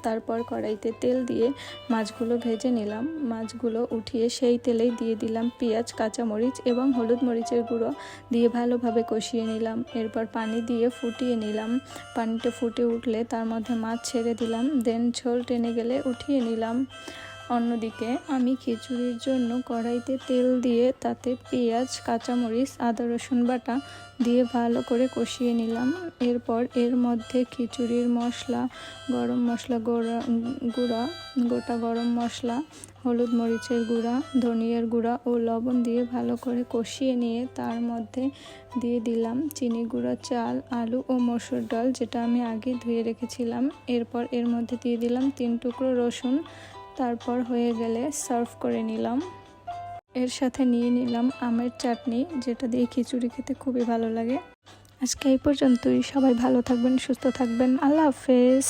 তারপর কড়াইতে তেল দিয়ে মাছগুলো ভেজে নিলাম। মাছগুলো উঠিয়ে সেই তেলেই দিয়ে দিলাম পেঁয়াজ, কাঁচামরিচ এবং হলুদ মরিচের গুঁড়ো দিয়ে ভালোভাবে কষিয়ে নিলাম। এরপর পানি দিয়ে ফুটিয়ে নিলাম। পানিটা ফুটে উঠলে তার মধ্যে মাছ ছেড়ে দিলাম। দেন ঝোল টেনে গেলে উঠিয়ে নিলাম। অন্যদিকে আমি খিচুড়ির জন্য কড়াইতে তেল দিয়ে তাতে পেঁয়াজ, কাঁচামরিচ, আদা রসুন বাটা দিয়ে ভালো করে কষিয়ে নিলাম। এরপর এর মধ্যে খিচুড়ির মশলা, গরম মশলা গুঁড়া, গোটা গরম মশলা, হলুদ মরিচের গুঁড়া, ধনিয়ার গুঁড়া ও লবণ দিয়ে ভালো করে কষিয়ে নিয়ে তার মধ্যে দিয়ে দিলাম চিনি গুঁড়া চাল, আলু ও মসুর ডাল যেটা আমি আগে ধুয়ে রেখেছিলাম। এরপর এর মধ্যে দিয়ে দিলাম 3 টুকরো রসুন। তারপর হয়ে গেলে সার্ভ করে নিলাম। এর সাথে নিয়ে নিলাম আমের চাটনি, যেটা দিয়ে খিচুড়ি খেতে খুবই ভালো লাগে। আজকে এই পর্যন্তই। সবাই ভালো থাকবেন, সুস্থ থাকবেন। আল্লাহ হাফেজ।